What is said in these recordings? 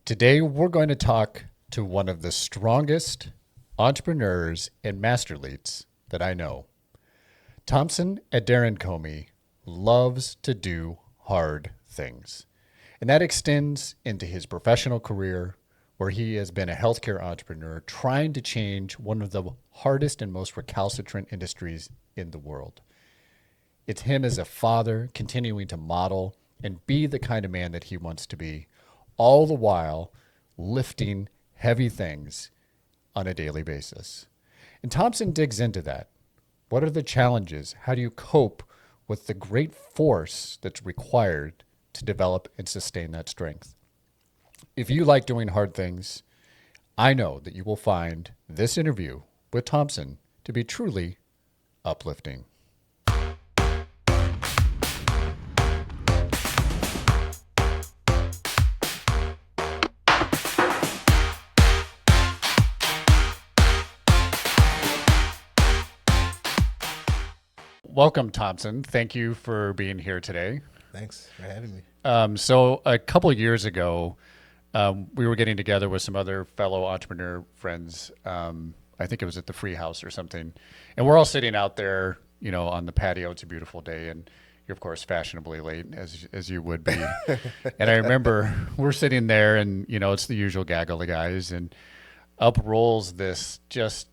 Today, we're going to talk to one of the strongest entrepreneurs and masterletes that I know. Thompson Aderinkomi loves to do hard things, and that extends into his professional career, where he has been a healthcare entrepreneur trying to change one of the hardest and most recalcitrant industries in the world. It's him as a father continuing to model and be the kind of man that he wants to be, all the while lifting heavy things on a daily basis. And Thompson digs into that. What are the challenges? How do you cope with the great force that's required to develop and sustain that strength? If you like doing hard things, I know that you will find this interview with Thompson to be truly uplifting. Welcome, Thompson. Thank you for being here today. Thanks for having me. So a couple of years ago, we were getting together with some other fellow entrepreneur friends. I think it was at the Free House or something. And we're all sitting out there, on the patio. It's a beautiful day. And you're, of course, fashionably late, as you would be. And I remember we're sitting there and, it's the usual gaggle of guys. And up rolls this just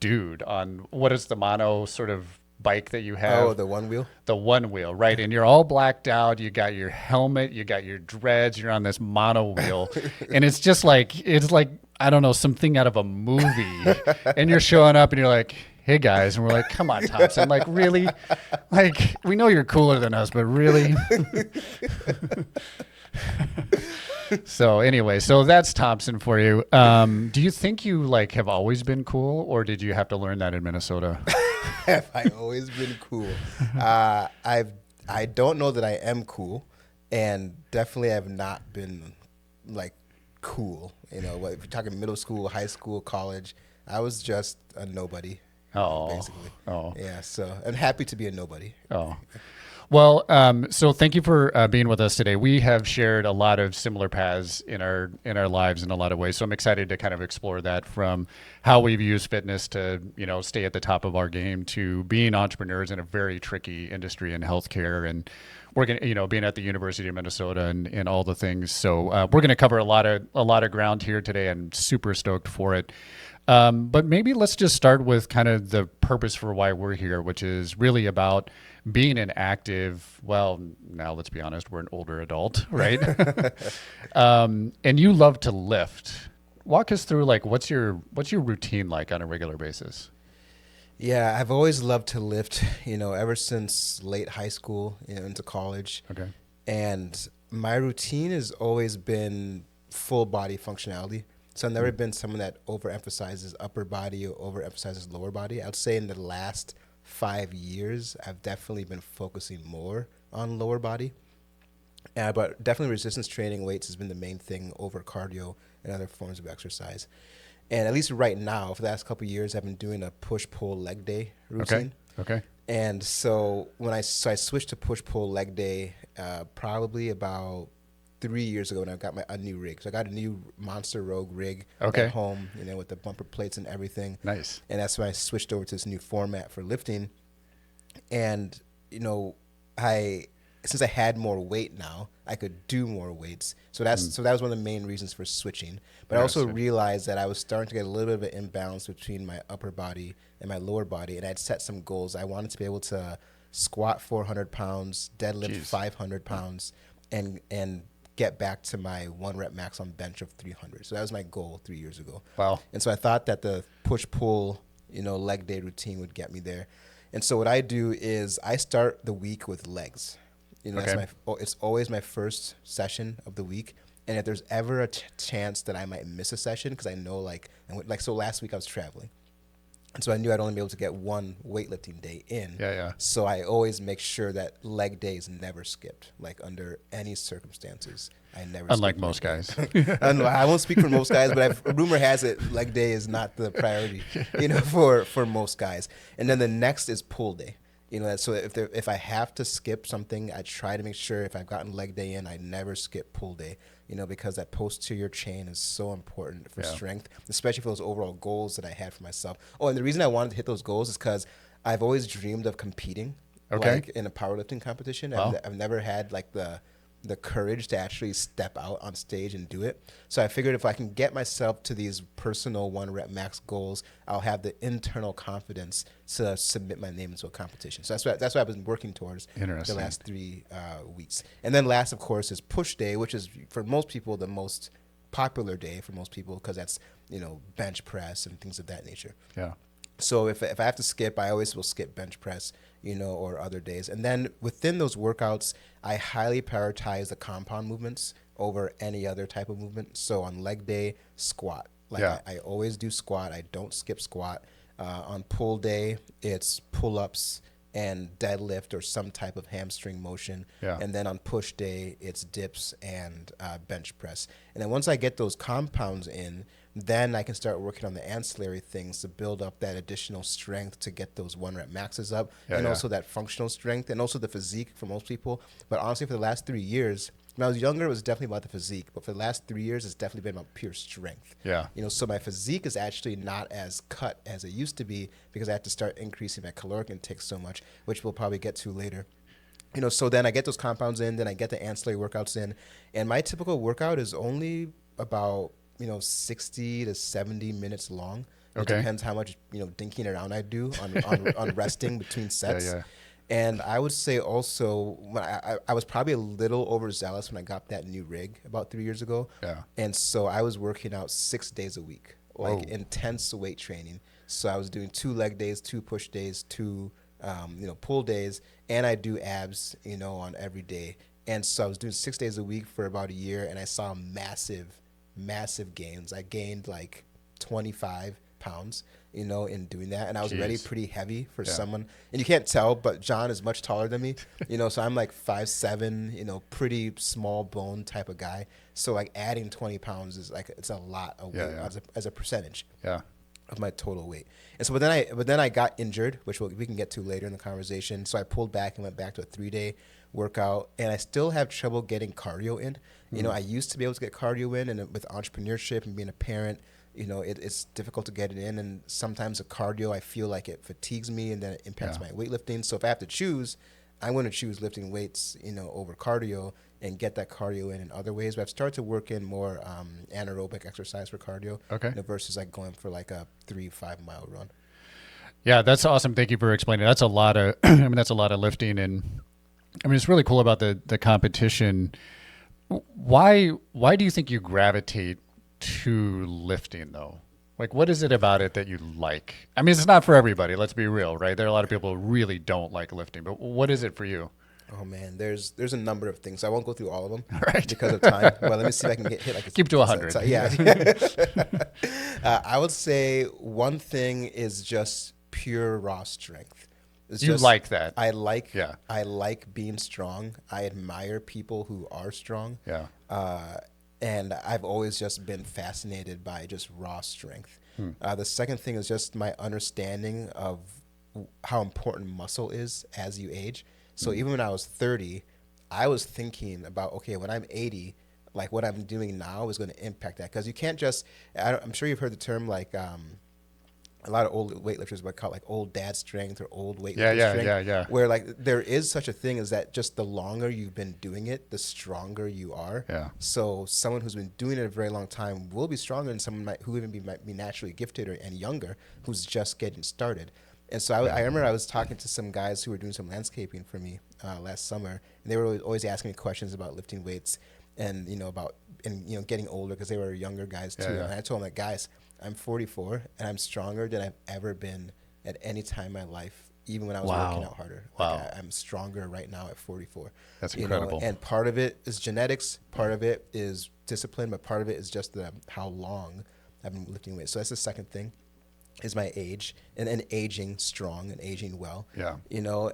dude on what is the mono sort of bike that you have. Oh, the one wheel? The one wheel, right. And you're all blacked out. You got your helmet, you got your dreads, you're on this mono wheel. And it's just like, I don't know, something out of a movie. And you're showing up and you're like, hey guys. And we're like, come on, Thompson. Like, really? Like, we know you're cooler than us, but really? So anyway, so that's Thompson for you. Do you think you have always been cool, or did you have to learn that in Minnesota? Have I always been cool? I don't know that I am cool, and definitely have not been cool. If you're talking middle school, high school, college, I was just a nobody. Basically. Oh. Yeah. So I'm happy to be a nobody. Oh. Well, so thank you for being with us today. We have shared a lot of similar paths in our lives in a lot of ways. So I'm excited to kind of explore that, from how we've used fitness to, stay at the top of our game, to being entrepreneurs in a very tricky industry in healthcare, and working, being at the University of Minnesota and all the things. So we're going to cover a lot of ground here today. I'm super stoked for it. But maybe let's just start with kind of the purpose for why we're here, which is really about being an active, well, now let's be honest, we're an older adult, right? And you love to lift. Walk us through, what's your routine like on a regular basis? Yeah, I've always loved to lift, ever since late high school, into college. Okay. And my routine has always been full body functionality. So I've never been someone that overemphasizes upper body or overemphasizes lower body. I would say in the last 5 years, I've definitely been focusing more on lower body. But definitely resistance training, weights has been the main thing over cardio and other forms of exercise. And at least right now, for the last couple of years, I've been doing a push-pull leg day routine. Okay. And so I switched to push-pull leg day probably about 3 years ago when I got a new rig. So I got a new Monster Rogue rig at home, with the bumper plates and everything. Nice. And that's when I switched over to this new format for lifting. And, since I had more weight now, I could do more weights. So that was one of the main reasons for switching. But I also realized that I was starting to get a little bit of an imbalance between my upper body and my lower body. And I'd set some goals. I wanted to be able to squat 400 pounds, deadlift 500 pounds, and get back to my 1 rep max on bench of 300. So that was my goal 3 years ago. Wow. And so I thought that the push-pull, leg day routine would get me there. And so what I do is I start the week with legs. It's always my first session of the week. And if there's ever a chance that I might miss a session, because I know so last week I was traveling. And so I knew I'd only be able to get one weightlifting day in. Yeah. So I always make sure that leg day is never skipped, under any circumstances. I never. Unlike most guys. I won't speak for most guys, but rumor has it leg day is not the priority, for most guys. And then the next is pull day. So if I have to skip something, I try to make sure if I've gotten leg day in, I never skip pull day, because that posterior chain is so important for strength, especially for those overall goals that I had for myself. Oh, and the reason I wanted to hit those goals is because I've always dreamed of competing, like in a powerlifting competition. Wow. I've never had like the courage to actually step out on stage and do it. So I figured if I can get myself to these personal 1 rep max goals, I'll have the internal confidence to submit my name into a competition. So that's what I've been working towards the last 3 weeks. And then last, of course, is push day, which is for most people the most popular day for most people because that's, bench press and things of that nature. Yeah. So if I have to skip, I always will skip bench press, or other days. And then within those workouts, I highly prioritize the compound movements over any other type of movement. So on leg day, squat. I always do squat. I don't skip squat. On pull day, it's pull-ups and deadlift or some type of hamstring motion. Yeah. And then on push day, it's dips and bench press. And then once I get those compounds in, then I can start working on the ancillary things to build up that additional strength to get those 1 rep maxes up, also that functional strength and also the physique for most people. But honestly, for the last 3 years, when I was younger, it was definitely about the physique. But for the last 3 years, it's definitely been about pure strength. Yeah. So my physique is actually not as cut as it used to be because I have to start increasing my caloric intake so much, which we'll probably get to later. So then I get those compounds in, then I get the ancillary workouts in. And my typical workout is only about 60 to 70 minutes long. It depends how much, dinking around I do on resting between sets. Yeah. And I would say also, when I was probably a little overzealous when I got that new rig about 3 years ago. Yeah. And so I was working out 6 days a week, like intense weight training. So I was doing 2 leg days, 2 push days, 2 pull days, and I do abs, on every day. And so I was doing 6 days a week for about a year, and I saw massive gains. I gained like 25 pounds, in doing that. And I was already pretty heavy for someone. And you can't tell, but Jon is much taller than me, so I'm like 5'7", pretty small bone type of guy. So like adding 20 pounds is like, it's a lot of weight as a percentage of my total weight. And so, but then I got injured, which we can get to later in the conversation. So I pulled back and went back to a 3-day workout, and I still have trouble getting cardio in. I used to be able to get cardio in, and with entrepreneurship and being a parent, it's difficult to get it in. And sometimes the cardio, I feel like it fatigues me and then it impacts my weightlifting. So if I have to choose, I'm going to choose lifting weights, over cardio and get that cardio in other ways. But I've started to work in more anaerobic exercise for cardio versus like going for like a 3-5 mile run. Yeah, that's awesome. Thank you for explaining. That's a lot of, that's a lot of lifting. And it's really cool about the competition. Why do you think you gravitate to lifting though? Like, what is it about it that you like? It's not for everybody. Let's be real, right? There are a lot of people who really don't like lifting, but what is it for you? Oh man, there's a number of things. I won't go through all of them because of Right. time. But let me see if I can hit like keep to 100. I would say one thing is just pure raw strength. Like that? I like being strong. I admire people who are strong. Yeah. And I've always just been fascinated by just raw strength. The second thing is just my understanding of how important muscle is as you age. So even when I was 30, I was thinking about, okay, when I'm 80, like what I'm doing now is going to impact that. Because you can't just, I'm sure you've heard the term like, a lot of old weightlifters would call it like old dad strength or old weightlifter strength. Yeah. Where like there is such a thing as that just the longer you've been doing it, the stronger you are. Yeah. So someone who's been doing it a very long time will be stronger than someone who even might be naturally gifted and younger who's just getting started. And so I remember I was talking to some guys who were doing some landscaping for me last summer, and they were always asking me questions about lifting weights and getting older because they were younger guys too. And I told them, like, guys, I'm 44 and I'm stronger than I've ever been at any time in my life, even when I was working out harder. Like I'm stronger right now at 44. That's incredible. And part of it is genetics, part of it is discipline, but part of it is just how long I've been lifting weights. So that's the second thing. Is my age and aging strong and aging well. Yeah.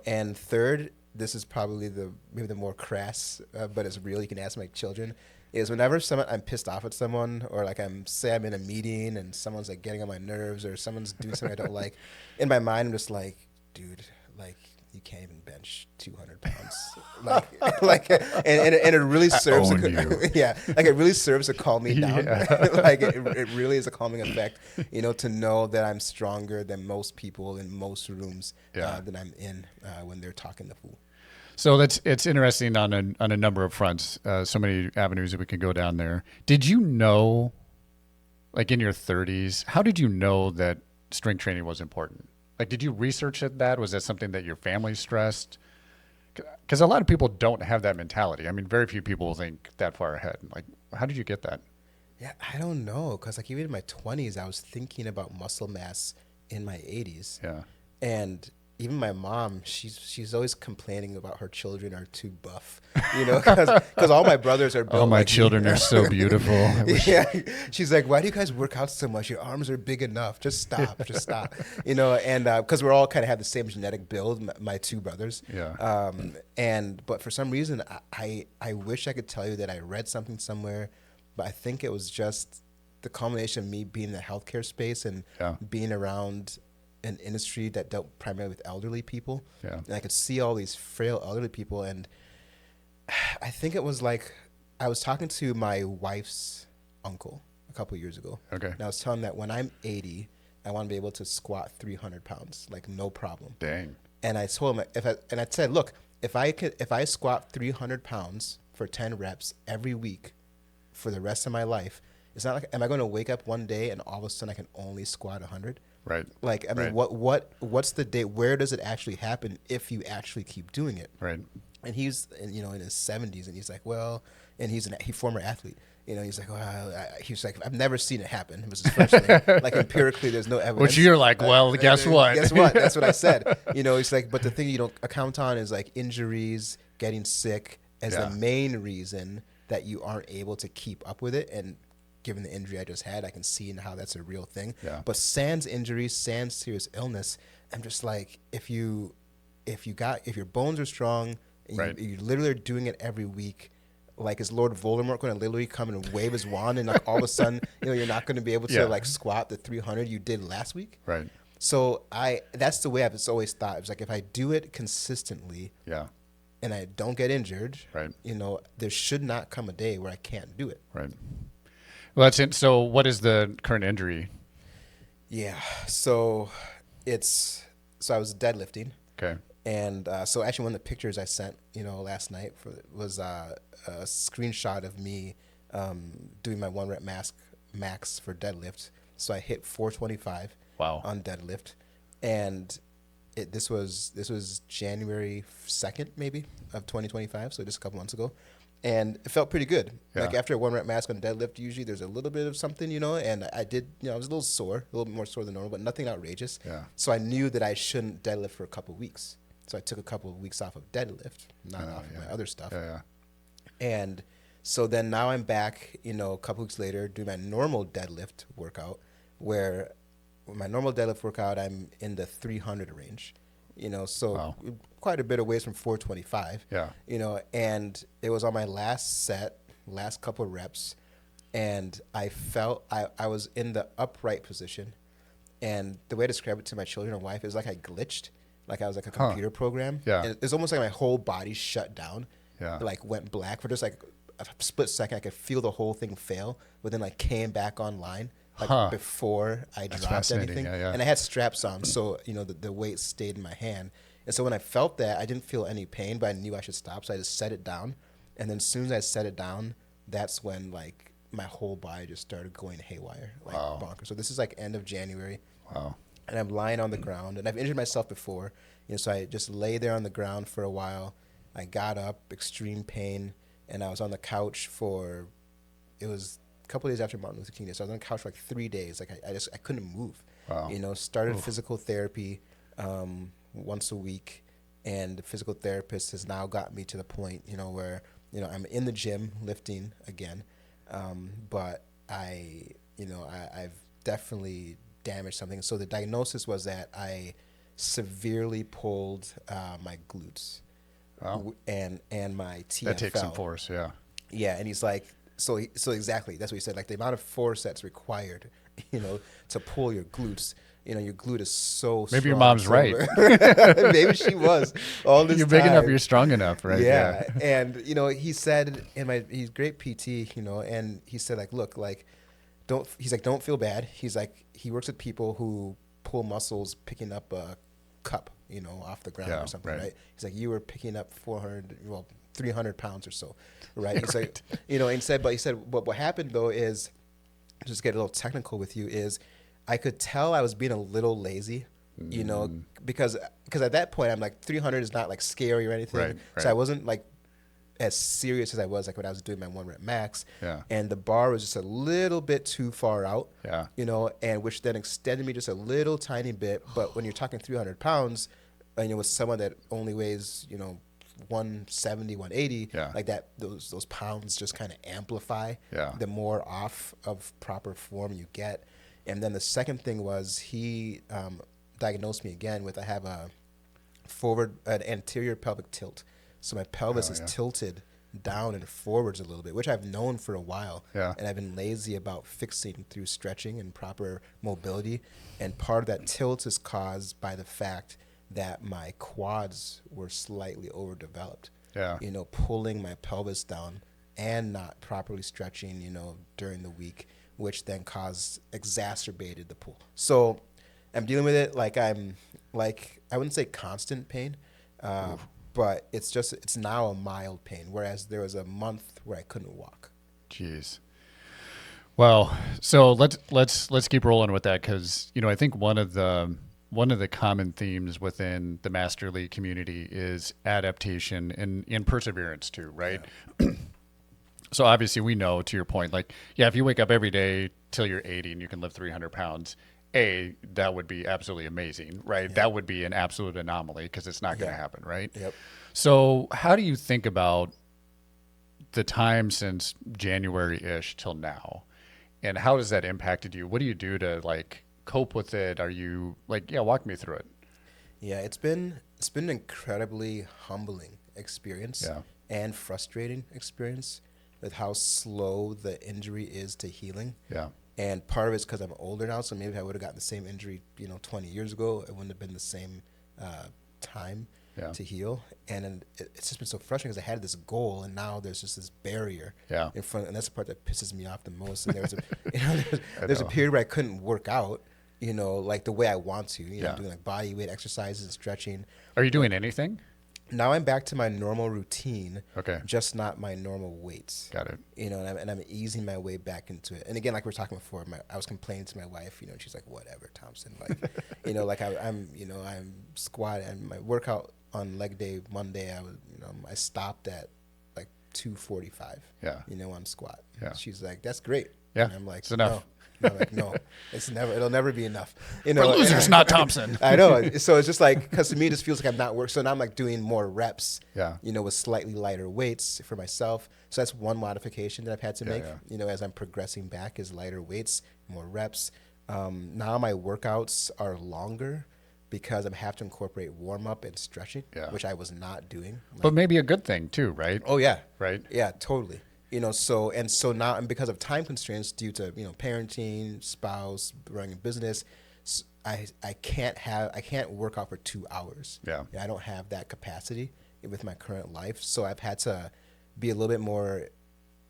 And third, this is probably maybe the more crass, but it's real. You can ask my children. Is whenever I'm pissed off at someone, or like I'm in a meeting and someone's like getting on my nerves, or someone's doing something I don't like. In my mind, I'm just like, dude, like you can't even bench 200 pounds. And it really serves it really serves to calm me down. Like it really is a calming effect, to know that I'm stronger than most people in most rooms that I'm in when they're talking the fool. So it's interesting on a number of fronts. So many avenues that we can go down there. Did you know, like in your 30s, how did you know that strength training was important? Like, did you research that? Was that something that your family stressed? Because a lot of people don't have that mentality. I mean, very few people think that far ahead. Like, how did you get that? Yeah, I don't know. Because like even in my 20s, I was thinking about muscle mass in my 80s. Yeah. And even my mom, she's always complaining about her children are too buff, because all my brothers are built. Oh, my like children me. are so beautiful. Yeah, she's like, why do you guys work out so much? Your arms are big enough. Just stop, And because we're all kind of have the same genetic build, my two brothers. Yeah. But for some reason, I wish I could tell you that I read something somewhere, but I think it was just the combination of me being in the healthcare space and being around an industry that dealt primarily with elderly people. Yeah. And I could see all these frail elderly people. And I think it was like, I was talking to my wife's uncle a couple of years ago. Okay. And I was telling him that when I'm 80, I want to be able to squat 300 pounds, like no problem. Dang. And I told him, I said, look, if I squat 300 pounds for 10 reps every week for the rest of my life, it's not like, am I going to wake up one day and all of a sudden I can only squat 100? Right. Like, I mean, what's the day? Where does it actually happen if you actually keep doing it? Right. And he's, in his 70s, and he's like, well, and he's a former athlete. He's like, well, he's like, I've never seen it happen. It was his first thing. Like empirically, there's no evidence. Which you're like, well, guess what? Guess what? That's what I said. He's like, but the thing you don't account on is like injuries, getting sick as the main reason that you aren't able to keep up with it. And given the injury I just had, I can see how that's a real thing. Yeah. But sans injury, sans serious illness, I'm just like, if your bones are strong, and you literally are doing it every week, like is Lord Voldemort going to literally come and wave his wand and like all of a sudden, you're not going to be able to like squat the 300 you did last week? Right. So that's the way I've always thought. It's like if I do it consistently, and I don't get injured, there should not come a day where I can't do it. Right. Well, that's it. So what is the current injury? Yeah. So I was deadlifting. Okay. And so actually one of the pictures I sent, last night was a screenshot of me doing my 1 rep max for deadlift. So I hit 425 on deadlift. And this was January 2nd maybe of 2025, so just a couple months ago. And it felt pretty good. Yeah. Like after a 1 rep max on deadlift, usually there's a little bit of something, and I did, I was a little sore, a little bit more sore than normal, but nothing outrageous. Yeah. So I knew that I shouldn't deadlift for a couple of weeks. So I took a couple of weeks off of deadlift, not off of my other stuff. Yeah. And so then now I'm back, a couple weeks later, doing my normal deadlift workout, where my normal deadlift workout, I'm in the 300 range. Quite a bit of ways from 425. Yeah. And it was on my last couple of reps, and I felt I was in the upright position, and the way I describe it to my children and wife is like I glitched, like I was like a computer program. Yeah. And it's almost like my whole body shut down. Yeah. Like went black for just like a split second. I could feel the whole thing fail, but then like came back online. Like before I dropped anything. Yeah. And I had straps on, so the weight stayed in my hand. And so when I felt that, I didn't feel any pain, but I knew I should stop, so I just set it down. And then as soon as I set it down, that's when like my whole body just started going haywire, like bonkers. So this is like end of January. Wow. And I'm lying on the ground, and I've injured myself before, so I just lay there on the ground for a while. I got up, extreme pain, and I was on the couch it was a couple of days after Martin Luther King Day. So I was on the couch for like 3 days. Like I couldn't move. Wow. Started physical therapy once a week, and the physical therapist has now got me to the point, where, I'm in the gym lifting again. But I've definitely damaged something. So the diagnosis was that I severely pulled my glutes and my TFL. That takes some force, yeah. Yeah, and he's like, So exactly, that's what he said. Like the amount of force that's required, to pull your glutes. Your glute is so Maybe strong. your mom's right. Maybe she was all this You're big enough, time. you're strong enough, right? Yeah. And, he said he's great PT, and he said like, look, like, don't feel bad. He's like, he works with people who pull muscles picking up a cup, off the ground or something, right? He's like, you were picking up 300 pounds or so, right? He's like, and he said, what happened though is, just get a little technical with you, is I could tell I was being a little lazy, because at that point I'm like 300 is not like scary or anything. Right. So I wasn't like as serious as I was like when I was doing my 1 rep max. Yeah. And the bar was just a little bit too far out. Yeah. And which then extended me just a little tiny bit. But when you're talking 300 pounds, and with someone that only weighs 170, 180, like that, those pounds just kind of amplify. The more off of proper form you get. And then the second thing was he diagnosed me again with, I have an anterior pelvic tilt. So my pelvis is tilted down and forwards a little bit, which I've known for a while. And I've been lazy about fixing through stretching and proper mobility. And part of that tilt is caused by the fact that my quads were slightly overdeveloped. Pulling my pelvis down and not properly stretching, during the week, which then exacerbated the pull. So I'm dealing with it like I'm like, I wouldn't say constant pain, but it's now a mild pain, whereas there was a month where I couldn't walk. Jeez. Well, so let's keep rolling with that, because I think one of the common themes within the Masterlete community is adaptation and perseverance too, right? So obviously we know, to your point, like, if you wake up every day till you're 80 and you can lift 300 pounds, that would be absolutely amazing, right? That would be an absolute anomaly, because it's not going to happen, right? So how do you think about the time since January-ish till now, and how has that impacted you? What do you do to like cope with it? Are you like, walk me through it. It's been an incredibly humbling experience and frustrating experience with how slow the injury is to healing. And part of it's because I'm older now, so maybe if I would have gotten the same injury, 20 years ago, it wouldn't have been the same time to heal. And it's just been so frustrating because I had this goal, and now there's just this barrier in front, and that's the part that pisses me off the most. And there's a period where I couldn't work out, like the way I want to, doing like body weight exercises and stretching. Are you doing anything? Now I'm back to my normal routine, just not my normal weights. Got it. And I'm easing my way back into it. And again, like we were talking before, I was complaining to my wife, and she's like, whatever, Thompson. Like, like I'm squatting, and my workout on leg day, Monday, I stopped at like 245, on squat. She's like, that's great. And I'm like, it's enough. No, it'll never be enough. For losers, not Thompson. I know. So it's just like, because to me, it just feels like I'm not working. So now I'm like doing more reps, with slightly lighter weights for myself. So that's one modification that I've had to make, as I'm progressing back, is lighter weights, more reps. Now my workouts are longer because I have to incorporate warm up and stretching, which I was not doing. But maybe a good thing too, right? Oh yeah. Right. Yeah, totally. So now, and because of time constraints due to, parenting, spouse, running a business, I can't work out for 2 hours. I don't have that capacity with my current life. So I've had to be a little bit more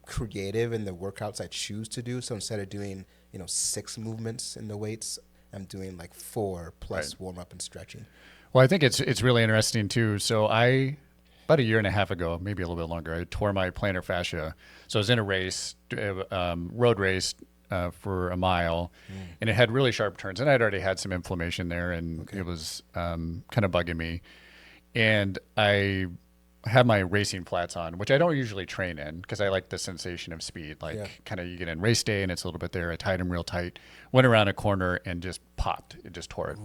creative in the workouts I choose to do. So instead of doing, 6 movements in the weights, I'm doing like 4 plus warm up and stretching. Well, I think it's really interesting too. So about a year and a half ago, maybe a little bit longer, I tore my plantar fascia. So I was in a race, road race for a mile, and it had really sharp turns. And I'd already had some inflammation there, and it was kind of bugging me. And I had my racing flats on, which I don't usually train in because I like the sensation of speed. Like kind of you get in race day, and it's a little bit there. I tied them real tight, went around a corner, and just popped. It just tore it.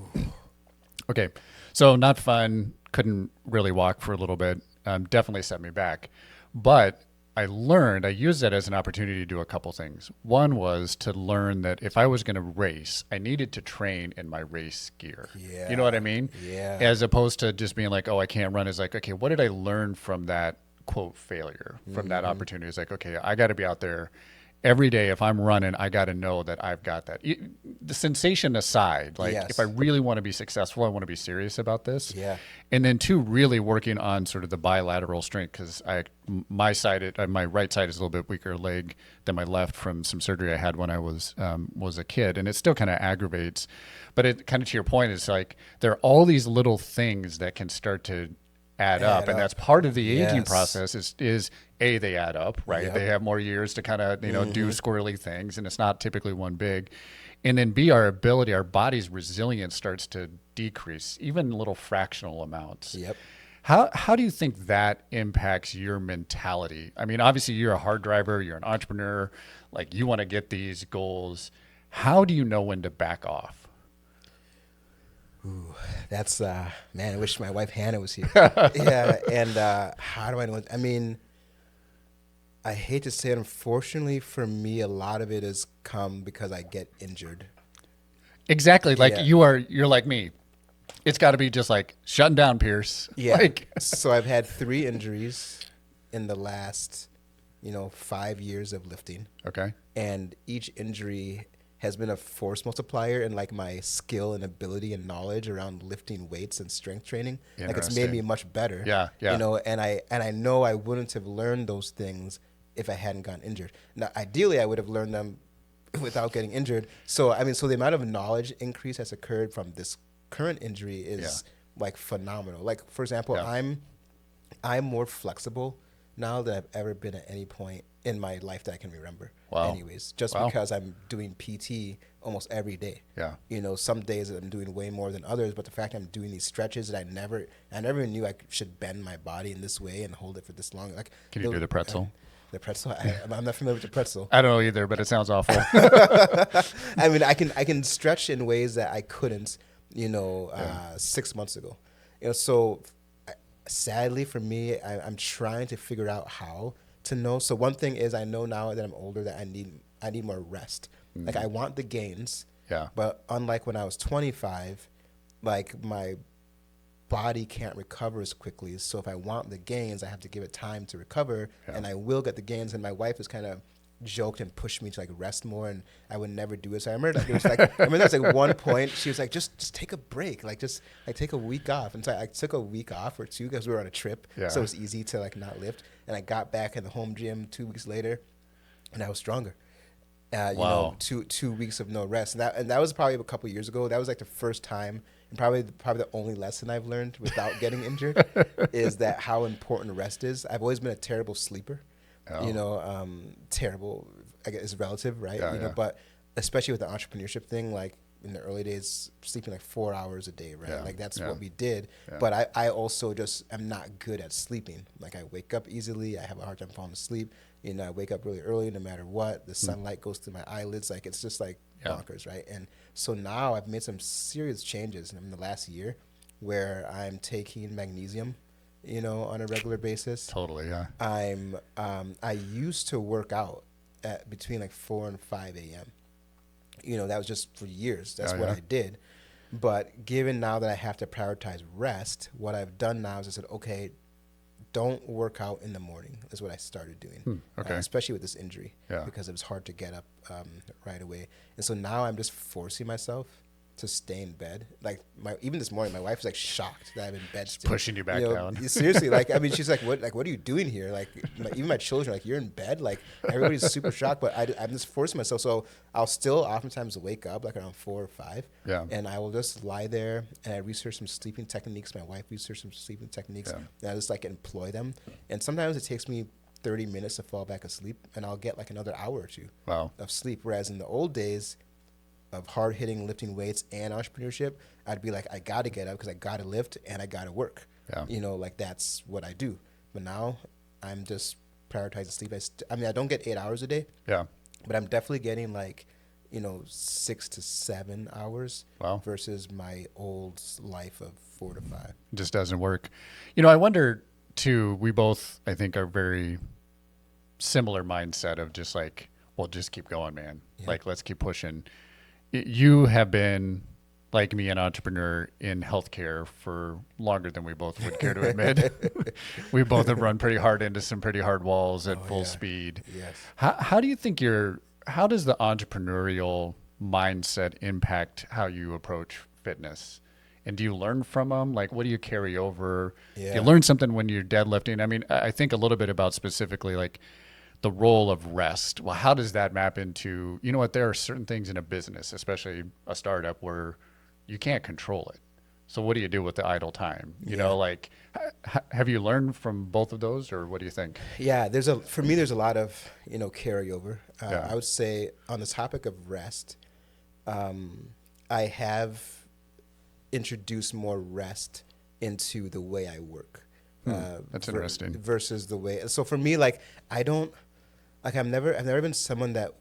Okay, so not fun. Couldn't really walk for a little bit. Definitely set me back. But I used that as an opportunity to do a couple things. One was to learn that if I was going to race, I needed to train in my race gear. You know what I mean? As opposed to just being like, oh, I can't run. It's like, okay, what did I learn from that quote failure from that opportunity. It's like, okay, I got to be out there every day. If I'm running, I got to know that I've got that. The sensation aside, like Yes. if I really want to be successful, I want to be serious about this. Yeah. And then two, really working on sort of the bilateral strength, because my right side is a little bit weaker leg than my left from some surgery I had when I was a kid, and it still kind of aggravates. But it kind of, to your point, is like there are all these little things that can start to add up, and that's part of the aging process. Is they add up, right? Yep. They have more years to kind of do squirrely things, and it's not typically one big. And then B, our body's resilience starts to decrease, even little fractional amounts. Yep. How do you think that impacts your mentality? I mean, obviously you're a hard driver, you're an entrepreneur, like you want to get these goals. How do you know when to back off? Ooh, that's man, I wish my wife Hannah was here. Yeah, and how do I know? I mean, I hate to say it, unfortunately for me, a lot of it has come because I get injured. Exactly. Like Yeah. you're like me. It's got to be just like shutting down Pearce. Yeah. Like, So I've had 3 injuries in the last, 5 years of lifting. okay. And each injury has been a force multiplier in like my skill and ability and knowledge around lifting weights and strength training. Like it's made me much better. Yeah, yeah. And I know I wouldn't have learned those things if I hadn't gotten injured. Now, ideally, I would have learned them without getting injured. So so the amount of knowledge increase that's occurred from this current injury is like phenomenal. Like for example, I'm more flexible now than I've ever been at any point in my life that I can remember. Wow. Anyways, just Wow. because I'm doing PT almost every day. Yeah. Some days I'm doing way more than others, but the fact I'm doing these stretches that I never knew I should bend my body in this way and hold it for this long. Like, Can you do the pretzel? The pretzel? I'm not familiar with the pretzel. I don't know either, but it sounds awful. I mean, I can stretch in ways that I couldn't, 6 months ago. So sadly for me, I'm trying to figure out how to know. So one thing is I know now that I'm older that I need more rest. Mm-hmm. Like I want the gains. Yeah. But unlike when I was 25, like my body can't recover as quickly. So if I want the gains, I have to give it time to recover, and I will get the gains. And my wife has kind of joked and pushed me to like rest more, and I would never do it. So I remember there was like one point she was like, just take a break, like just like take a week off. And so I took a week off or 2 because we were on a trip, so it was easy to like not lift. And I got back in the home gym 2 weeks later, and I was stronger. Wow. 2 weeks of no rest, and that was probably a couple of years ago. That was like the first time, and probably the only lesson I've learned without getting injured is that how important rest is. I've always been a terrible sleeper. Terrible, I guess, is relative, right? But especially with the entrepreneurship thing, like in the early days, sleeping like 4 hours a day, right? Like that's what we did. Yeah. But I also just am not good at sleeping. Like I wake up easily. I have a hard time falling asleep. I wake up really early no matter what. The sunlight goes through my eyelids. Like it's just like bonkers, right? And so now I've made some serious changes in the last year where I'm taking magnesium, on a regular basis. Totally, yeah. I used to work out at between like 4 and 5 a.m. That was just for years. That's what I did. But given now that I have to prioritize rest, what I've done now is I said, okay, don't work out in the morning is what I started doing. Especially with this injury, because it was hard to get up right away. And so now I'm just forcing myself to stay in bed. Like even this morning, my wife was like shocked that I'm in bed still. Pushing you back down. Seriously, she's like, what are you doing here? Like even my children are like, you're in bed? Like everybody's super shocked, but I'm just forcing myself. So I'll still oftentimes wake up like around 4 or 5. Yeah. And I will just lie there and I research some sleeping techniques. My wife researched some sleeping techniques and I just like employ them. And sometimes it takes me 30 minutes to fall back asleep and I'll get like another hour or 2 of sleep. Whereas in the old days, of hard hitting lifting weights and entrepreneurship, I'd be like, I got to get up because I got to lift and I got to work. Like that's what I do. But now I'm just prioritizing sleep. I don't get 8 hours a day. Yeah. But I'm definitely getting like, 6 to 7 hours versus my old life of 4 to 5. It just doesn't work. I wonder too, we both, I think, are very similar mindset of just like, well, just keep going, man. Yeah. Like, let's keep pushing. You have been like me, an entrepreneur in healthcare for longer than we both would care to admit. We both have run pretty hard into some pretty hard walls at full speed. Yes. How do you think how does the entrepreneurial mindset impact how you approach fitness? And do you learn from them? Like, what do you carry over? Yeah. Do you learn something when you're deadlifting? I mean, I think a little bit about specifically like the role of rest. Well, how does that map into, you know what, there are certain things in a business, especially a startup, where you can't control it. So what do you do with the idle time? You know, like, have you learned from both of those, or what do you think? Yeah, for me, there's a lot of, carryover. I would say on the topic of rest, I have introduced more rest into the way I work. That's interesting. Versus the way. So for me, like, I've never been someone that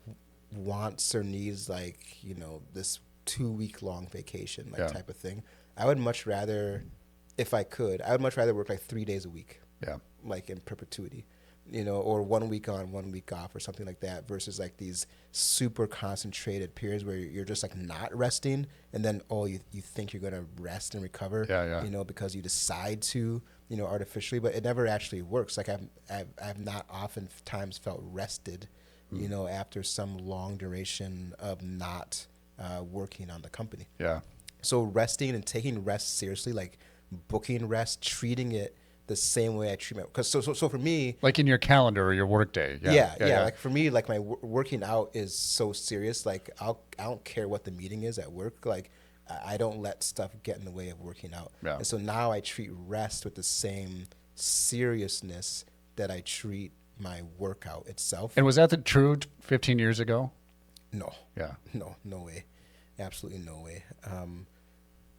wants or needs this 2-week long vacation type of thing. I would much rather, if I could, work like 3 days a week. Yeah. Like in perpetuity, or 1 week on, 1 week off or something like that, versus like these super concentrated periods where you're just like not resting, and then you think you're going to rest and recover, because you decide to, artificially, but it never actually works. Like I've not oftentimes felt rested, after some long duration of not working on the company. Yeah. So resting and taking rest seriously, like booking rest, treating it the same way I treat my, because so for me, like in your calendar or your work day. Yeah. Like for me, like my working out is so serious. Like I don't care what the meeting is at work. Like I don't let stuff get in the way of working out. Yeah. And so now I treat rest with the same seriousness that I treat my workout itself. And was that the true 15 years ago? No. Yeah. No way. Absolutely no way.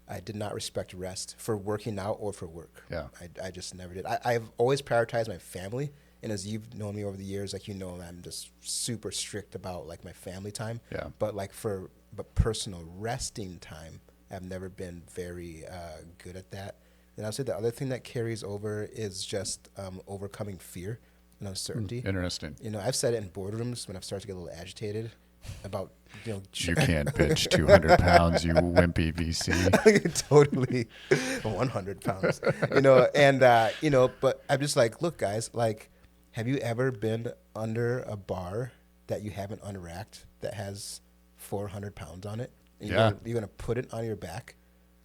I did not respect rest for working out or for work. Yeah. I just never did. I've always prioritized my family. And as you've known me over the years, like, I'm just super strict about like my family time. Yeah. But like but personal resting time, I've never been very good at that. And I'll say the other thing that carries over is just overcoming fear and uncertainty. Interesting. I've said it in boardrooms when I've started to get a little agitated about, you can't bench 200 pounds, you wimpy VC. Totally. 100 pounds, but I'm just like, look, guys, like, have you ever been under a bar that you haven't unracked that has 400 pounds on it? And you're going to put it on your back.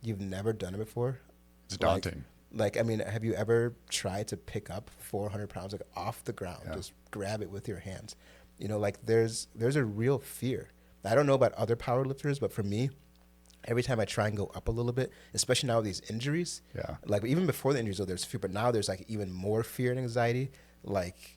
You've never done it before. It's daunting. Like, I mean, have you ever tried to pick up 400 pounds like off the ground? Yeah. Just grab it with your hands. Like there's a real fear. I don't know about other powerlifters, but for me, every time I try and go up a little bit, especially now with these injuries, like even before the injuries, though, there's fear, but now there's like even more fear and anxiety. Like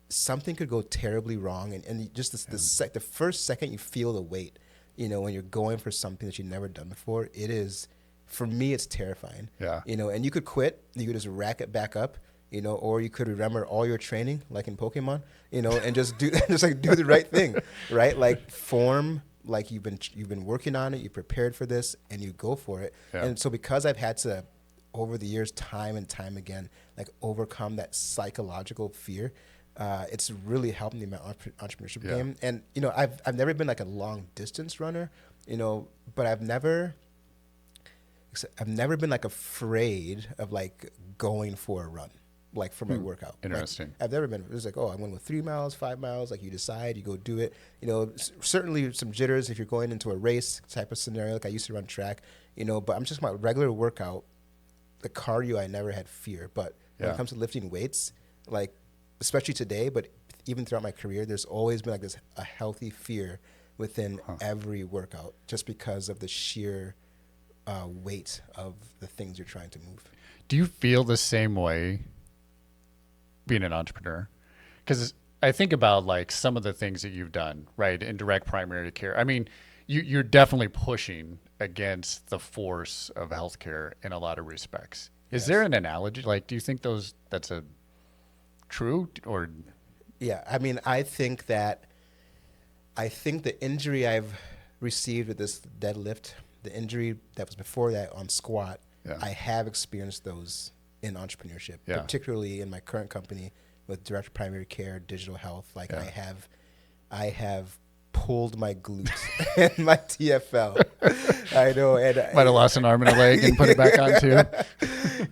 something could go terribly wrong. And just the first second you feel the weight, when you're going for something that you've never done before, it is, for me, it's terrifying. Yeah. And you could quit, you could just rack it back up, or you could remember all your training, like in Pokemon, and just do the right thing, right? Like form, like you've been working on it, you prepared for this, and you go for it. Yeah. And so because I've had to, over the years, time and time again, like overcome that psychological fear, it's really helped me in my entrepreneurship game. And I've never been like a long distance runner, but I've never been like afraid of like going for a run, like for my workout. Interesting. Like, I've never been, it was like, I'm going with 3 miles, 5 miles. Like you decide, you go do it. Certainly some jitters if you're going into a race type of scenario. Like I used to run track, but I'm just my regular workout, the cardio, I never had fear. But when it comes to lifting weights, like especially today, but even throughout my career, there's always been like a healthy fear within every workout, just because of the sheer weight of the things you're trying to move. Do you feel the same way being an entrepreneur? Because I think about like some of the things that you've done, right, in direct primary care. I mean, you're definitely pushing against the force of healthcare in a lot of respects. Is there an analogy? Like, do you think that's a true or? Yeah, I mean, I think the injury I've received with this deadlift, the injury that was before that on squat, I have experienced those in entrepreneurship, particularly in my current company with direct primary care, digital health. Like I have pulled my glute and my TFL. I know, and Might have lost an arm and a leg and put it back on too.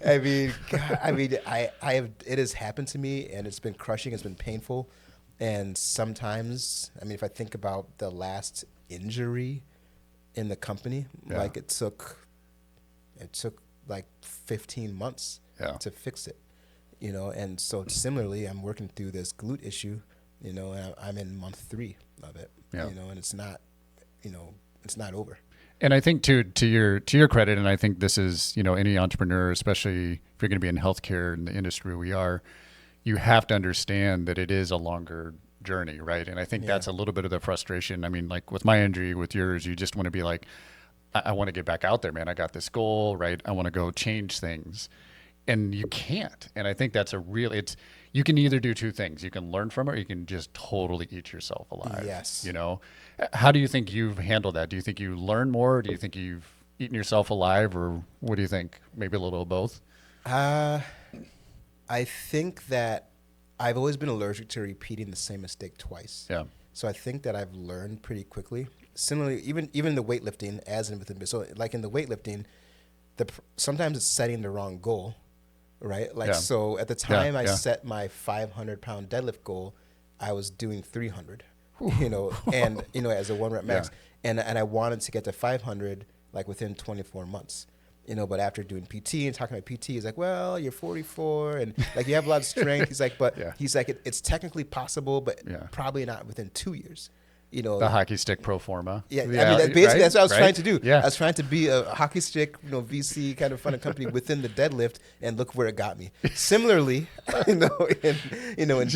I have. It has happened to me, and it's been crushing. It's been painful, and sometimes, if I think about the last injury in the company, like it took like 15 months to fix it, and so similarly, I'm working through this glute issue, and I'm in month 3 of it, and it's not, it's not over. And I think to your credit, and I think this is, any entrepreneur, especially if you're going to be in healthcare in the industry we are, you have to understand that it is a longer journey, right? And I think that's a little bit of the frustration. Like with my injury, with yours, you just want to be like, I want to get back out there, man. I got this goal, right? I want to go change things. And you can't. And I think that's you can either do two things. You can learn from it, or you can just totally eat yourself alive. Yes. How do you think you've handled that? Do you think you learn more? Or do you think you've eaten yourself alive, or what do you think? Maybe a little of both? I think that I've always been allergic to repeating the same mistake twice. Yeah. So I think that I've learned pretty quickly. Similarly, even the weightlifting, so like in the weightlifting, sometimes it's setting the wrong goal, right? So at the time I set my 500-pound deadlift goal, I was doing 300, and as a 1 rep max, and I wanted to get to 500 like within 24 months. But after doing PT and talking about PT, he's like, well, you're 44 and like you have a lot of strength. He's like, but he's like, it's technically possible, but probably not within 2 years. The hockey stick pro forma. Yeah, basically that's what I was trying to do. Yeah. I was trying to be a hockey stick, VC kind of funded company within the deadlift, and look where it got me. Similarly, in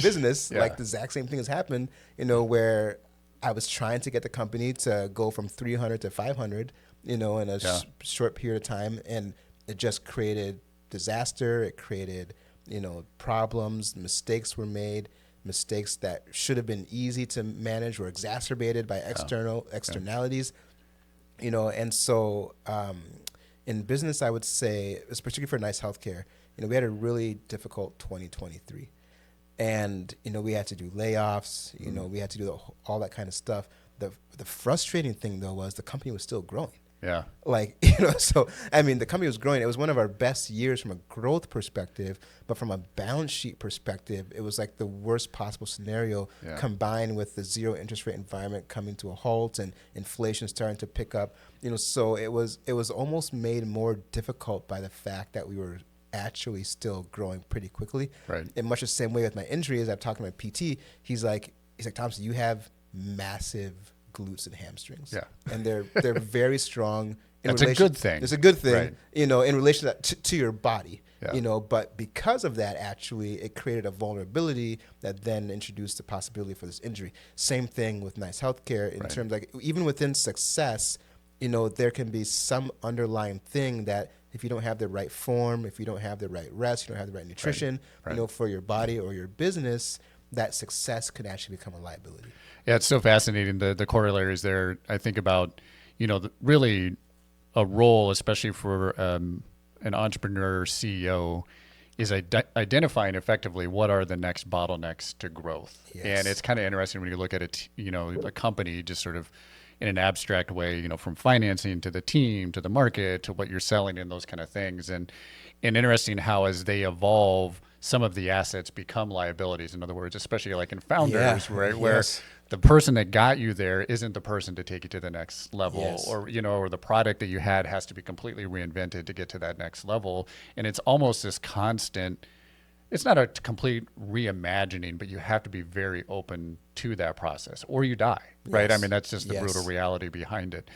business, like the exact same thing has happened. Where I was trying to get the company to go from 300 to 500. In a short period of time, and it just created disaster. It created, problems. Mistakes were made. Mistakes that should have been easy to manage were exacerbated by externalities. And so in business, I would say, particularly for Nice Healthcare, we had a really difficult 2023, and we had to do layoffs. We had to do all that kind of stuff. The frustrating thing though was the company was still growing. Yeah. The company was growing. It was one of our best years from a growth perspective, but from a balance sheet perspective, it was like the worst possible scenario combined with the zero interest rate environment coming to a halt and inflation starting to pick up. So it was almost made more difficult by the fact that we were actually still growing pretty quickly. Right. In much the same way with my injury, as I've talked to my PT, he's like, Thompson, you have massive glutes and hamstrings. Yeah. And they're very strong. That's a good thing. It's a good thing, right. In relation to your body, but because of that, actually, it created a vulnerability that then introduced the possibility for this injury. Same thing with Nice Healthcare in terms like even within success, there can be some underlying thing that if you don't have the right form, if you don't have the right rest, you don't have the right nutrition, for your body or your business, that success could actually become a liability. Yeah, it's so fascinating. The corollaries there. I think about, really a role, especially for an entrepreneur CEO, is identifying effectively what are the next bottlenecks to growth. Yes. And it's kind of interesting when you look at it, a company just sort of in an abstract way, from financing to the team, to the market, to what you're selling and those kind of things. And interesting how as they evolve, some of the assets become liabilities. In other words, especially like in founders, right? Where the person that got you there isn't the person to take you to the next level, or the product that you had has to be completely reinvented to get to that next level. And it's almost this constant, it's not a complete reimagining, but you have to be very open to that process or you die, right? That's just the brutal reality behind it.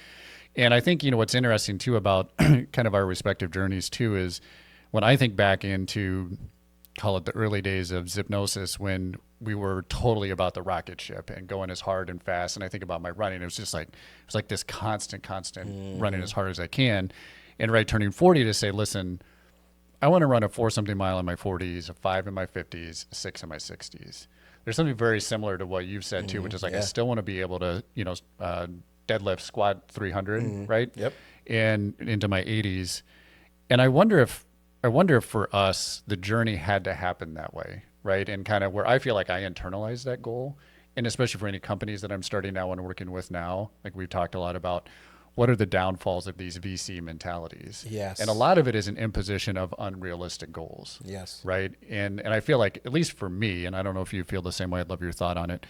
And I think, what's interesting too about kind of our respective journeys too, is when I think back into, call it the early days of Hypnosis, when we were totally about the rocket ship and going as hard and fast. And I think about my running, it was like this constant running as hard as I can. And turning 40 to say, listen, I want to run a 4-something mile in my 40s, a 5 in my 50s, a 6 in my 60s. There's something very similar to what you've said too, which is like, I still want to be able to, deadlift, squat 300, right? Yep. And into my 80s. And I wonder if for us, the journey had to happen that way, right? And kind of where I feel like I internalized that goal and especially for any companies that I'm starting now and working with now, like we've talked a lot about what are the downfalls of these VC mentalities. Yes. And a lot of it is an imposition of unrealistic goals. Yes. Right. And I feel like, at least for me, and I don't know if you feel the same way, I'd love your thought on it,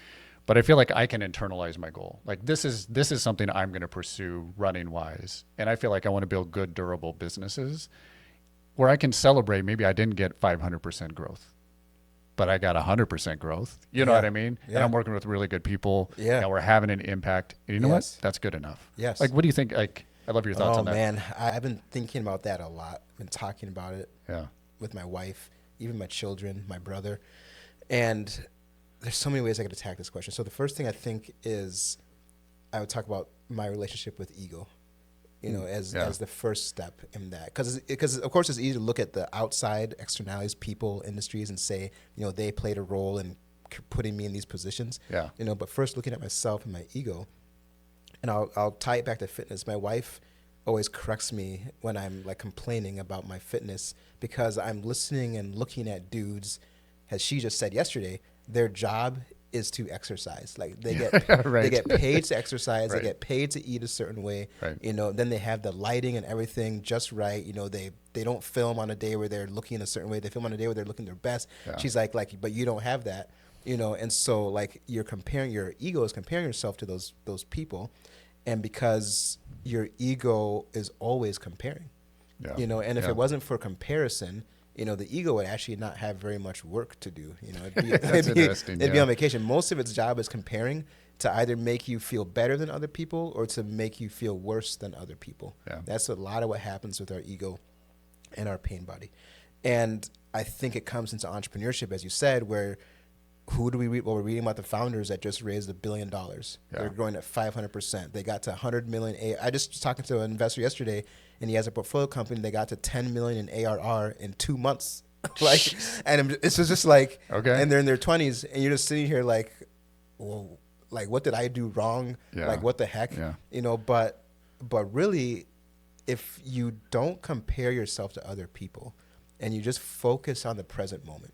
but I feel like I can internalize my goal. Like this is something I'm going to pursue running wise. And I feel like I want to build good, durable businesses where I can celebrate. Maybe I didn't get 500% growth, but I got 100% growth. You know what I mean? Yeah. And I'm working with really good people. Yeah. And we're having an impact. And you know what? That's good enough. Yes. Like, what do you think? Like, I love your thoughts on that. Oh man, I've been thinking about that a lot. I've been talking about it with my wife, even my children, my brother. And there's so many ways I could attack this question. So the first thing I think is I would talk about my relationship with ego, you know, as the first step in that. Because of course it's easy to look at the outside externalities, people, industries, and say, you know, they played a role in putting me in these positions. Yeah. You know, but first looking at myself and my ego, and I'll tie it back to fitness. My wife always corrects me when I'm like complaining about my fitness because I'm listening and looking at dudes, as she just said yesterday, their job is to exercise. Like they get they get paid to exercise, they get paid to eat a certain way. You know, then they have the lighting and everything just right. You know, they don't film on a day where they're looking a certain way. They film on a day where they're looking their best. She's like, but you don't have that. You know, and so like you're comparing, your ego is comparing yourself to those people, and because your ego is always comparing. You know, and if it wasn't for comparison, you know, the ego would actually not have very much work to do. You know, it'd be on vacation. Most of its job is comparing to either make you feel better than other people or to make you feel worse than other people. That's a lot of what happens with our ego and our pain body. And I think it comes into entrepreneurship, as you said, where who do we read? Well, we're reading about the founders that just raised $1 billion. They're growing at 500%. They got to 100 million. I just was talking to an investor yesterday, and he has a portfolio company. They got to 10 million in ARR in 2 months. Like, and it's just like, and they're in their 20s, and you're just sitting here like, well, like what did I do wrong? Like what the heck? You know, but really, if you don't compare yourself to other people, and you just focus on the present moment.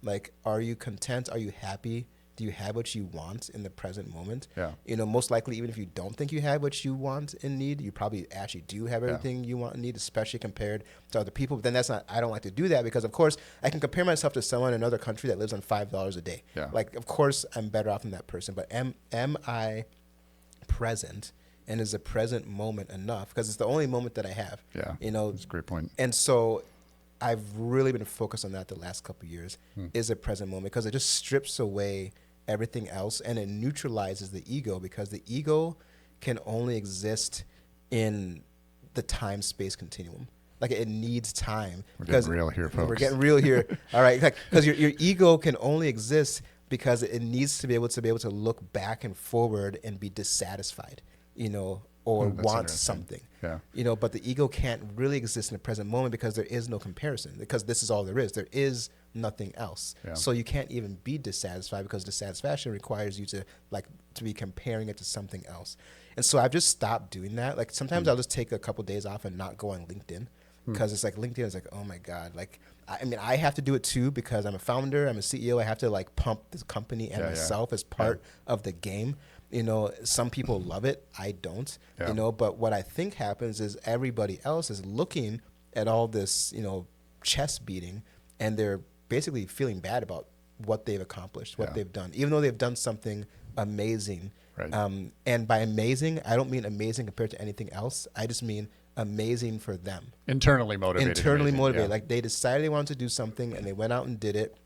Like, are you content? Are you happy? Do you have what you want in the present moment? You know, most likely, even if you don't think you have what you want and need, you probably actually do have everything you want and need, especially compared to other people. But then I don't like to do that because, of course, I can compare myself to someone in another country that lives on $5 a day. Like, of course, I'm better off than that person. But am I present? And is the present moment enough? Because it's the only moment that I have. You know, that's a great point. And so I've really been focused on that the last couple of years, is a present moment, because it just strips away everything else and it neutralizes the ego, because the ego can only exist in the time-space continuum. Like it needs time. We're getting real here, folks. We're getting real here. All right. Because your ego can only exist because it needs to be able to look back and forward and be dissatisfied, you know, or want something. You know, but the ego can't really exist in the present moment because there is no comparison, because this is all there is. There is nothing else. So you can't even be dissatisfied, because dissatisfaction requires you to be comparing it to something else. And so I've just stopped doing that. Like sometimes I'll just take a couple days off and not go on LinkedIn, because it's like LinkedIn is like, oh my God, like, I mean, I have to do it too, because I'm a founder, I'm a CEO. I have to like pump this company and myself as part of the game. You know, some people love it. I don't, you know, but what I think happens is everybody else is looking at all this, you know, chest beating, and they're basically feeling bad about what they've accomplished, what they've done, even though they've done something amazing. And by amazing, I don't mean amazing compared to anything else. I just mean amazing for them. Internally motivated. Internally motivated. Like they decided they wanted to do something and they went out and did it.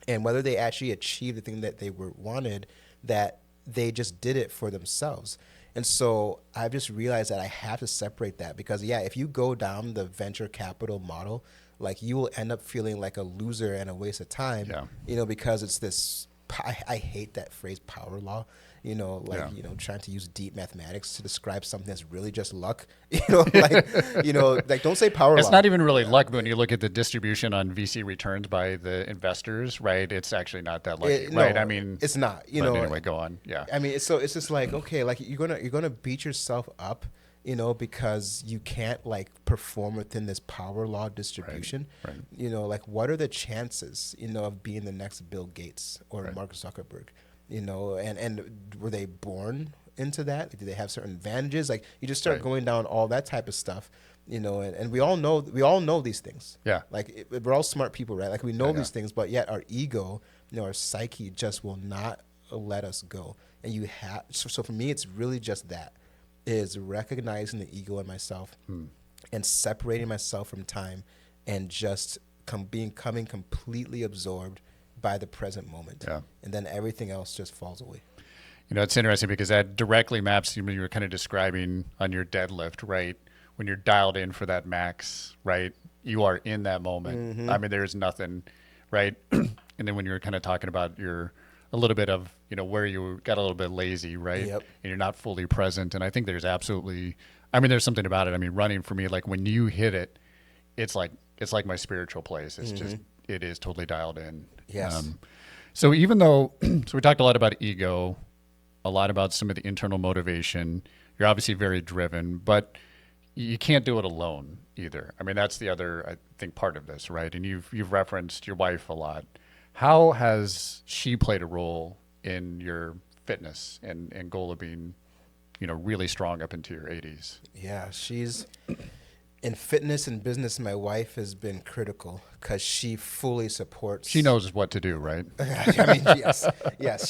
And whether they actually achieved the thing that they wanted, that they just did it for themselves. And so I've just realized that I have to separate that, because if you go down the venture capital model, like you will end up feeling like a loser and a waste of time, you know, because it's this, I hate that phrase, power law, you know, like, you know, trying to use deep mathematics to describe something that's really just luck, you know, like don't say power law. It's not even really luck when you look at the distribution on VC returns by the investors, right? It's actually not that lucky, right? I mean, it's not, you know. Anyway, go on. I mean, so it's just like, okay, like you're gonna beat yourself up, you know, because you can't like perform within this power law distribution. You know, like what are the chances, you know, of being the next Bill Gates or Mark Zuckerberg? and were they born into that? Do they have certain advantages? Like you just start going down all that type of stuff, and we all know these things. Yeah. Like we're all smart people, right? Like we know these things, but yet our ego, our psyche just will not let us go. And you have, so for me, it's really just that, is recognizing the ego in myself and separating myself from time and just becoming completely absorbed by the present moment. Yeah. And then everything else just falls away. It's interesting because that directly maps you were kind of describing on your deadlift, right? When you're dialed in for that max, right? You are in that moment. Mm-hmm. I mean, there's nothing, right? And then when you're kind of talking about a little bit of, where you got a little bit lazy, right? Yep. And you're not fully present. And I think there's there's something about it. I mean, running for me, like when you hit it, it's like my spiritual place. It's just, it is totally dialed in. Yes. So even though, so we talked a lot about ego, a lot about some of the internal motivation. You're obviously very driven, but you can't do it alone either. I mean, that's the other, I think, part of this, right? And you've referenced your wife a lot. How has she played a role in your fitness and goal of being, really strong up into your 80s? Yeah, she's in fitness and business. My wife has been critical because she fully supports. She knows what to do, right? I mean, yes.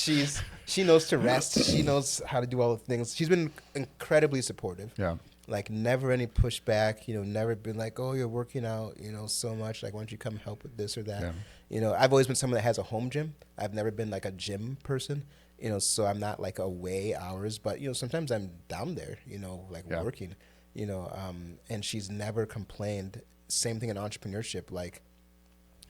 She knows to rest. She knows how to do all the things. She's been incredibly supportive. Yeah. Like never any pushback, never been like, oh, you're working out, so much. Like, why don't you come help with this or that? Yeah. I've always been someone that has a home gym. I've never been like a gym person, so I'm not like away hours, but, sometimes I'm down there, working, and she's never complained. Same thing in entrepreneurship. Like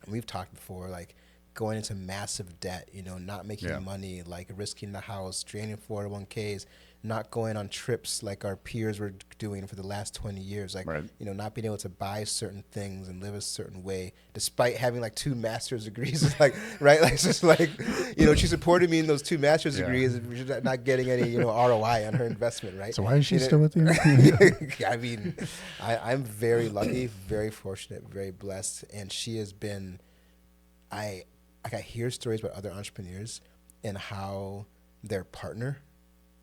we've talked before, like going into massive debt, not making money, like risking the house, draining 401ks, not going on trips like our peers were doing for the last 20 years, like, not being able to buy certain things and live a certain way, despite having like 2 master's degrees, like, right? Like, it's just like, she supported me in those 2 master's degrees, not getting any, ROI on her investment, right? So why is she still with you? I mean, I'm very lucky, very fortunate, very blessed. And she has been, I hear stories about other entrepreneurs and how their partner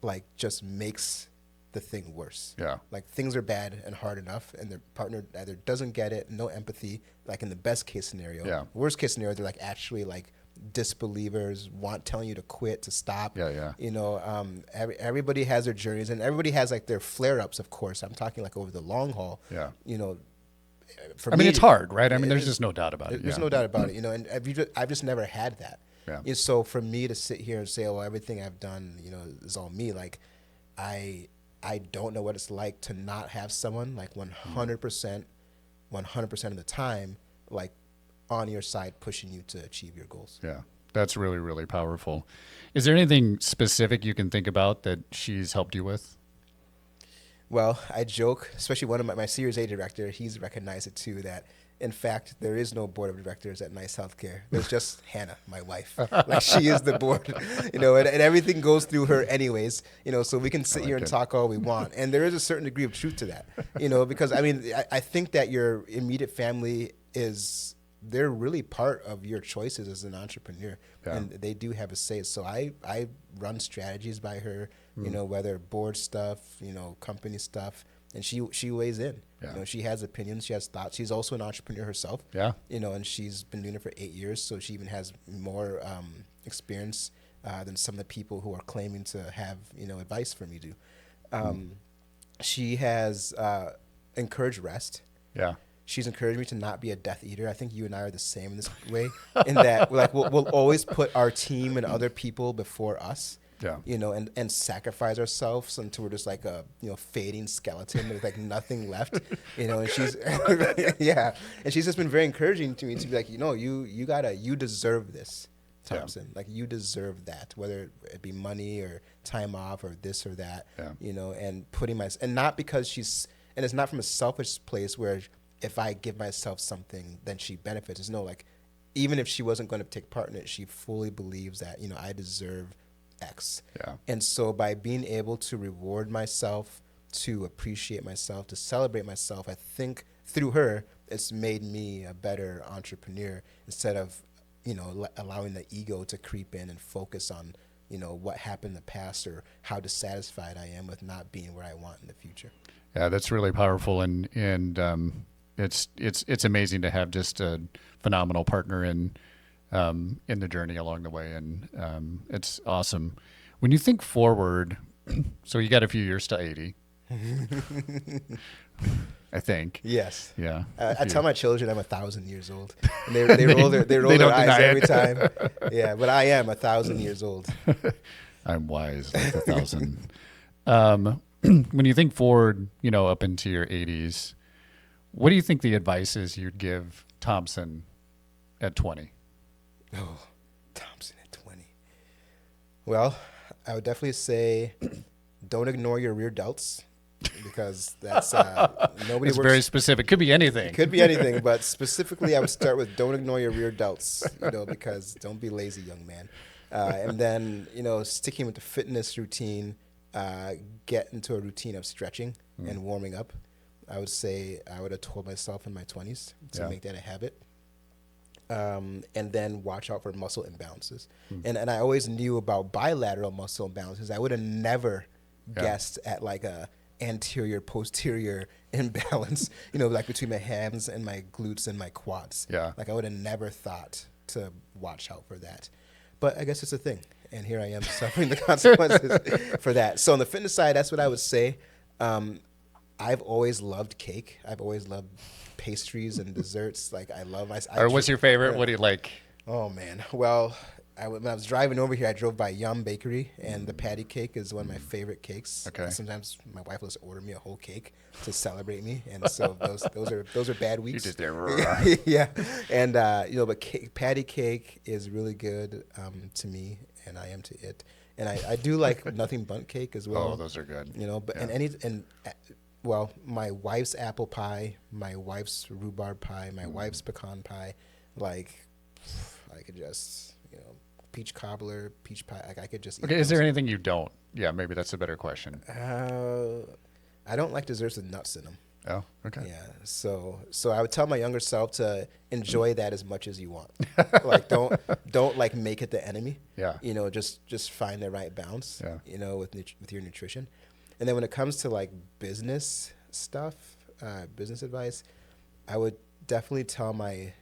like just makes the thing worse. Yeah. Like things are bad and hard enough and their partner either doesn't get it, no empathy, like in the best case scenario. Yeah. Worst case scenario, they're like actually like disbelievers, telling you to quit, to stop. Yeah. Everybody has their journeys and everybody has like their flare-ups, of course. I'm talking like over the long haul. Yeah. For me, it's hard, right? I mean, there's just no doubt about it. There's no doubt about it, and I've just never had that. Yeah. So for me to sit here and say, "Oh, everything I've done, is all me," like, I don't know what it's like to not have someone like 100% of the time, like on your side, pushing you to achieve your goals. Yeah, that's really, really powerful. Is there anything specific you can think about that she's helped you with? Well, I joke, especially one of my Series A director, he's recognized it too, that in fact, there is no board of directors at Nice Healthcare. There's just Hannah, my wife. Like she is the board, and everything goes through her anyways, so we can sit here and talk all we want. And there is a certain degree of truth to that, because I mean, I think that your immediate family they're really part of your choices as an entrepreneur, and they do have a say. So I run strategies by her, whether board stuff, company stuff, and she weighs in. Yeah. She has opinions, she has thoughts. She's also an entrepreneur herself. Yeah. And she's been doing it for 8 years, so she even has more experience than some of the people who are claiming to have advice for me do. She has encouraged rest. Yeah. She's encouraged me to not be a Death Eater. I think you and I are the same in this way, in that we'll always put our team and other people before us. Yeah. And sacrifice ourselves until we're just like a fading skeleton with like nothing left. And she's and she's just been very encouraging to me to be like, you deserve this, Thompson. Like you deserve that, whether it be money or time off or this or that. Yeah. And putting and not because and it's not from a selfish place where if I give myself something, then she benefits. It's no, like, even if she wasn't going to take part in it, she fully believes that, I deserve X. Yeah. And so by being able to reward myself, to appreciate myself, to celebrate myself, I think through her, it's made me a better entrepreneur instead of, allowing the ego to creep in and focus on, what happened in the past or how dissatisfied I am with not being where I want in the future. Yeah, that's really powerful, and it's amazing to have just a phenomenal partner in the journey along the way, and it's awesome. When you think forward, so you got a few years to 80, I think. Yes. Yeah. I tell my children I'm 1,000 years old, and they roll their eyes every time. Yeah, but I am 1,000 years old. I'm wise like 1,000. When you think forward, up into your 80s, what do you think the advice is you'd give Thompson at 20? Oh, Thompson at 20. Well, I would definitely say don't ignore your rear delts, because that's nobody It's works. very specific. Could be anything. It could be anything, but specifically I would start with don't ignore your rear delts, because don't be lazy, young man. And then, sticking with the fitness routine, get into a routine of stretching and warming up. I would say I would have told myself in my 20s to make that a habit. And then watch out for muscle imbalances. And I always knew about bilateral muscle imbalances. I would have never guessed at like a anterior posterior imbalance, like between my hands and my glutes and my quads. Yeah. Like I would have never thought to watch out for that. But I guess it's a thing. And here I am suffering the consequences for that. So on the fitness side, that's what I would say. I've always loved cake. I've always loved pastries and desserts. Like I love. Or what's your favorite? What do you like? Oh man. Well, when I was driving over here, I drove by Yum Bakery, and the patty cake is one of my favorite cakes. Okay. Sometimes my wife will just order me a whole cake to celebrate me, and so those are bad weeks. You just there. Yeah, and but patty cake is really good to me, and I am to it. And I do like nothing bundt cake as well. Oh, those are good. But well, my wife's apple pie, my wife's rhubarb pie, my wife's pecan pie, like I could just, peach cobbler, peach pie, like I could just eat Okay, is those. there anything you don't? Yeah, maybe that's a better question. I don't like desserts with nuts in them. Oh, okay. Yeah, so I would tell my younger self to enjoy that as much as you want. Like don't like make it the enemy. Yeah. Just find the right balance. Yeah. With your nutrition. And then when it comes to like business stuff, business advice, I would definitely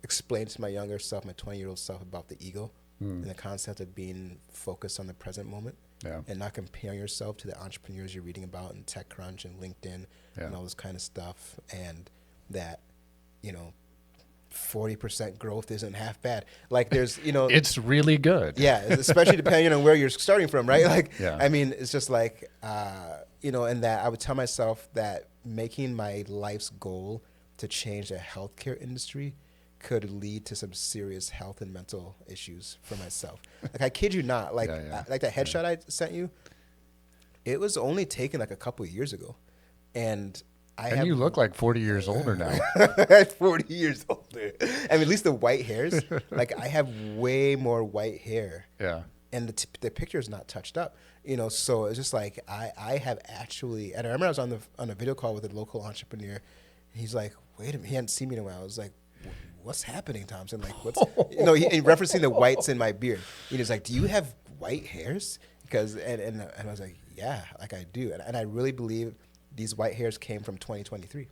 explain to my younger self, my 20-year-old self, about the ego and the concept of being focused on the present moment and not comparing yourself to the entrepreneurs you're reading about in TechCrunch and LinkedIn and all this kind of stuff. And that, 40% growth isn't half bad. Like there's, It's really good. Yeah, especially depending on where you're starting from, right? Like, Yeah. I mean, it's just like, and that I would tell myself that making my life's goal to change the healthcare industry could lead to some serious health and mental issues for myself. Like, I kid you not, like, like that headshot I sent you, it was only taken like a couple of years ago. And you look like 40 years older now. 40 years older. I mean, at least the white hairs. Like I have way more white hair. Yeah. And the picture is not touched up. So it's just like I have actually. And I remember I was on a video call with a local entrepreneur. He's like, "Wait a minute," he hadn't seen me in a while. I was like, "What's happening, Thompson? Like, what's?" He referencing the whites in my beard. He was like, "Do you have white hairs?" Because and I was like, "Yeah, like I do." And I really believe these white hairs came from 2023,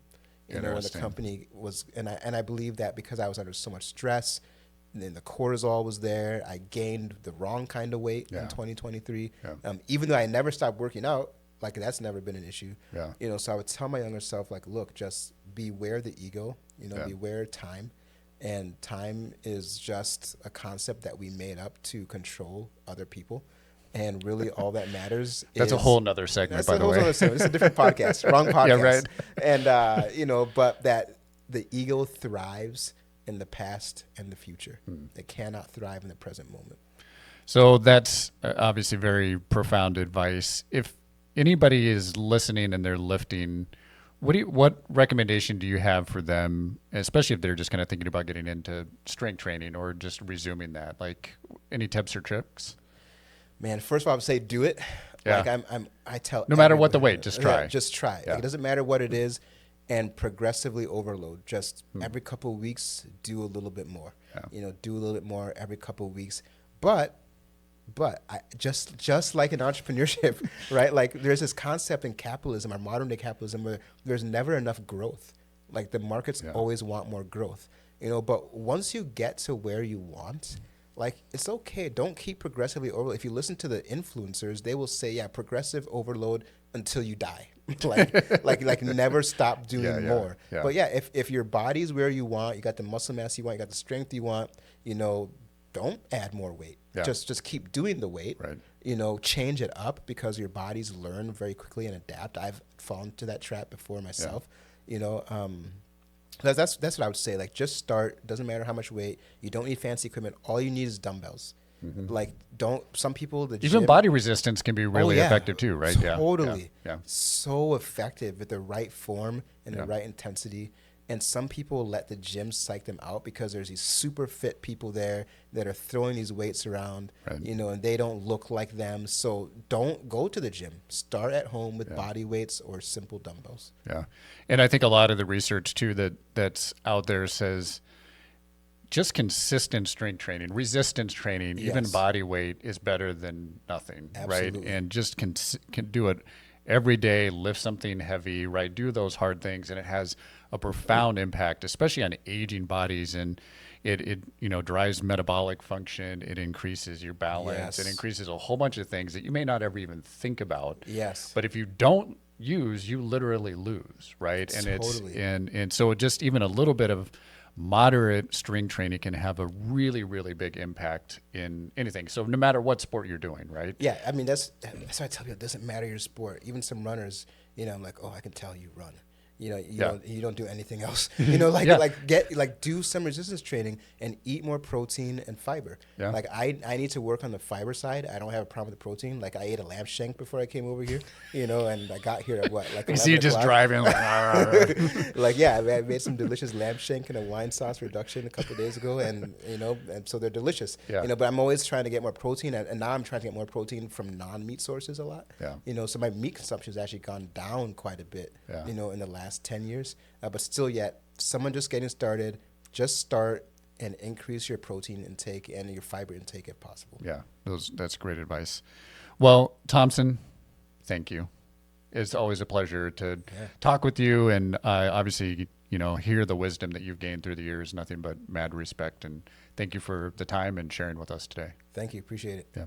when the company was, and I believe that because I was under so much stress, and then the cortisol was there, I gained the wrong kind of weight in 2023. Yeah. Even though I never stopped working out, like that's never been an issue. Yeah. So I would tell my younger self, like, look, just beware the ego, beware time, and time is just a concept that we made up to control other people. And really, all that matters. That's a whole nother segment, by the way. It's a different podcast, wrong podcast. Yeah, right. And but that the ego thrives in the past and the future. It cannot thrive in the present moment. So that's obviously very profound advice. If anybody is listening and they're lifting, what recommendation do you have for them, especially if they're just kind of thinking about getting into strength training or just resuming that? Like any tips or tricks? Man, first of all, I would say do it. Yeah. Like I tell no matter what the weight, just try. Just try. Yeah. Like, it doesn't matter what it is, and progressively overload. Just every couple of weeks, do a little bit more. Yeah. Do a little bit more every couple of weeks. But But just like in entrepreneurship, right? Like there's this concept in capitalism, our modern day capitalism, where there's never enough growth. Like the markets always want more growth, you know. But once you get to where you want, like it's okay. Don't keep progressively overload. If you listen to the influencers, they will say, yeah, progressive overload until you die. like never stop doing more. Yeah. But yeah, if your body's where you want, you got the muscle mass you want, you got the strength you want, you know, don't add more weight. Yeah. Just keep doing the weight. Right. You know, change it up because your bodies learn very quickly and adapt. I've fallen into that trap before myself. You know, that's what I would say. Like, just start. Doesn't matter how much weight. You don't need fancy equipment. All you need is dumbbells. Like, some people, the Even gym, body resistance can be really effective too, right? Totally. Yeah. So effective with the right form and the Yeah. right intensity. And some people let the gym psych them out because there's these super fit people there that are throwing these weights around, Right. you know, and they don't look like them. So don't go to the gym. Start at home with body weights or simple dumbbells. Yeah. And I think a lot of the research too that's out there says just consistent strength training, resistance training, even body weight is better than nothing, Absolutely. right? And just can do it every day, lift something heavy, right? Do those hard things, and it has a profound impact, especially on aging bodies. And it you know, drives metabolic function. It increases your balance. It increases a whole bunch of things that you may not ever even think about. Yes. But if you don't use, you literally lose, right? And Totally. and so just even a little bit of moderate strength training can have a really, really big impact in anything. So no matter what sport you're doing, right? Yeah, I mean, that's why I tell people it doesn't matter your sport. Even some runners, you know, I'm like, oh, I can tell you run. You know, you don't do anything else. You know, do some resistance training and eat more protein and fiber. Yeah. Like I need to work on the fiber side. I don't have a problem with the protein. Like I ate a lamb shank before I came over here, you know, and I got here at what, like You see you just 11 o'clock? driving like, Like, yeah, I made some delicious lamb shank and a wine sauce reduction a couple of days ago, and you know, and so they're delicious. Yeah. You know, but I'm always trying to get more protein, and now I'm trying to get more protein from non-meat sources a lot. Yeah. You know, so my meat consumption has actually gone down quite a bit. Yeah. You know, in the last 10 years, but still, yet someone just getting started, just start and increase your protein intake and your fiber intake if possible. yeah, that's great advice. Well, Thompson, thank you. It's always a pleasure to talk with you, and obviously, you know, hear the wisdom that you've gained through the years. Nothing but mad respect, and thank you for the time and sharing with us today. Thank you. Appreciate it. Yeah.